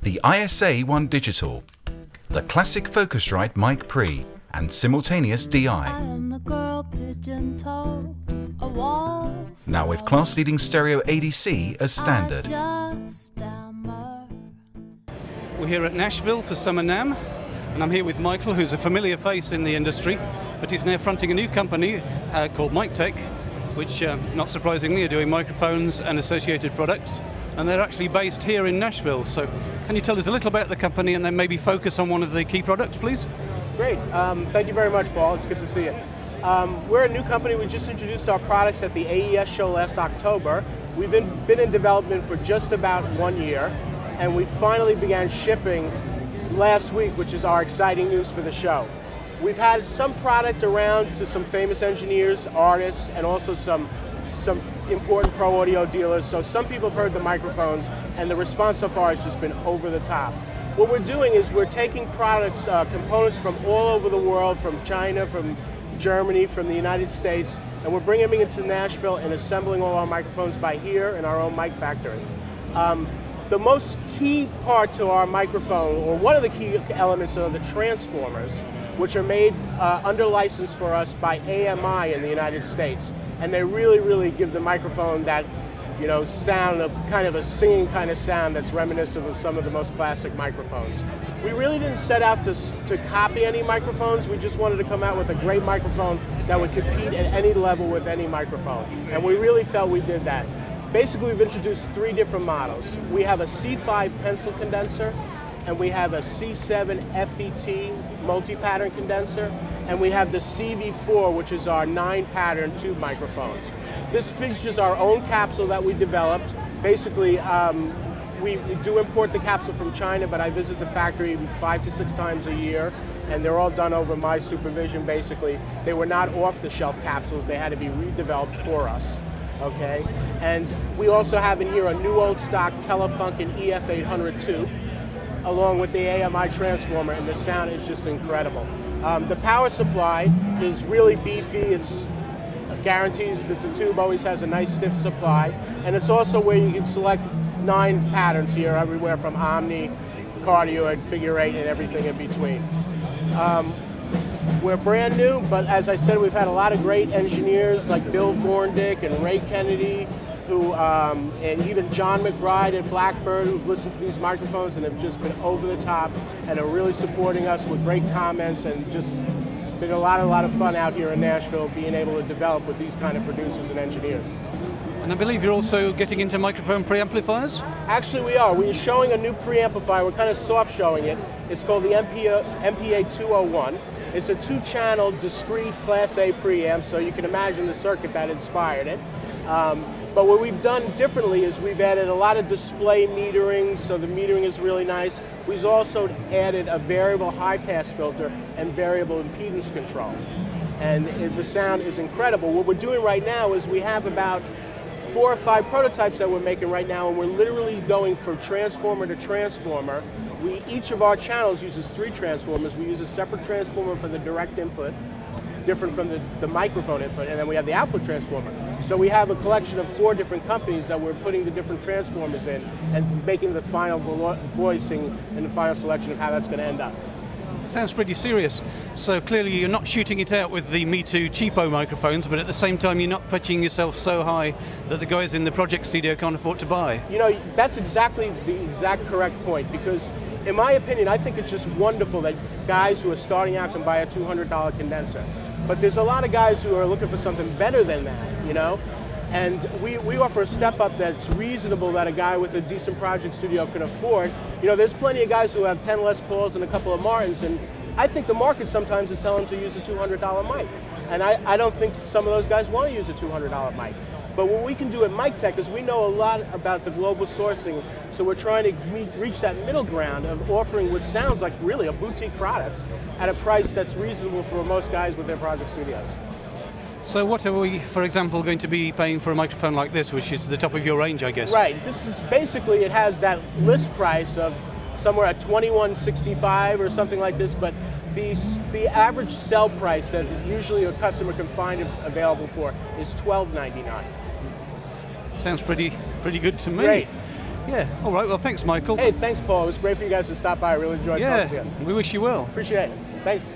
the ISA-1 Digital, the classic Focusrite Mic Pre, and simultaneous DI. Now with class-leading stereo ADC as standard. We're here at Nashville for Summer NAMM, and I'm here with Michael, who's a familiar face in the industry, but he's now fronting a new company called MikTek, which, not surprisingly, are doing microphones and associated products, and they're actually based here in Nashville. So can you tell us a little about the company and then maybe focus on one of the key products, please? Great. Thank you very much, Paul. It's good to see you. We're a new company. We just introduced our products at the AES show last October. We've been in development for just about 1 year, and we finally began shipping last week, which is our exciting news for the show. We've had some product around to some famous engineers, artists, and also some important pro audio dealers. So some people have heard the microphones, and the response so far has just been over the top. What we're doing is we're taking products, components from all over the world, from China, from Germany, from the United States, and we're bringing them into Nashville and assembling all our microphones by here in our own mic factory. The most key part to our microphone, or one of the key elements, are the transformers, which are made under license for us by AMI in the United States. And they really, really give the microphone that, sound of kind of a singing kind of sound that's reminiscent of some of the most classic microphones. We really didn't set out to copy any microphones. We just wanted to come out with a great microphone that would compete at any level with any microphone. And we really felt we did that. Basically, we've introduced 3 different models. We have a C5 pencil condenser, and we have a C7 FET multi-pattern condenser, and we have the CV4, which is our 9-pattern tube microphone. This features our own capsule that we developed. Basically, we do import the capsule from China, but I visit the factory 5 to 6 times a year, and they're all done over my supervision, basically. They were not off-the-shelf capsules. They had to be redeveloped for us. Okay, and we also have in here a new old stock Telefunken EF800 tube, along with the AMI transformer, and the sound is just incredible. The power supply is really beefy. It guarantees that the tube always has a nice stiff supply, and it's also where you can select 9 patterns here, everywhere from Omni, Cardioid, Figure 8, and everything in between. We're brand new, but as I said, we've had a lot of great engineers like Bill Vorndick and Ray Kennedy, and even John McBride at Blackbird, who've listened to these microphones and have just been over the top and are really supporting us with great comments, and just been a lot of fun out here in Nashville being able to develop with these kind of producers and engineers. And I believe you're also getting into microphone preamplifiers? Actually, we are. We're showing a new preamplifier. We're kind of soft showing it. It's called the MPA 201. It's a 2-channel discrete Class A preamp, so you can imagine the circuit that inspired it. But what we've done differently is we've added a lot of display metering, so the metering is really nice. We've also added a variable high-pass filter and variable impedance control. And the sound is incredible. What we're doing right now is we have about 4 or 5 prototypes that we're making right now, and we're literally going from transformer to transformer. Each of our channels uses 3 transformers. We use a separate transformer for the direct input, different from the microphone input, and then we have the output transformer. So we have a collection of 4 different companies that we're putting the different transformers in and making the final voicing and the final selection of how that's going to end up. Sounds pretty serious. So clearly you're not shooting it out with the Me Too cheapo microphones, but at the same time you're not pitching yourself so high that the guys in the project studio can't afford to buy. That's exactly the exact correct point, because in my opinion, I think it's just wonderful that guys who are starting out can buy a $200 condenser. But there's a lot of guys who are looking for something better than that, And we offer a step up that's reasonable that a guy with a decent project studio can afford. There's plenty of guys who have 10 Les Pauls and a couple of Martins, and I think the market sometimes is telling them to use a $200 mic. And I don't think some of those guys want to use a $200 mic. But what we can do at MikTek is we know a lot about the global sourcing, so we're trying to reach that middle ground of offering what sounds like really a boutique product at a price that's reasonable for most guys with their project studios. So what are we, for example, going to be paying for a microphone like this, which is the top of your range, I guess? Right. This is basically, it has that list price of somewhere at $21.65 or something like this, but the average sell price that usually a customer can find it available for is $12.99. Sounds pretty good to me. Great. Yeah, all right, well, thanks, Michael. Hey, thanks, Paul. It was great for you guys to stop by. I really enjoyed talking to you. We wish you well. Appreciate it. Thanks.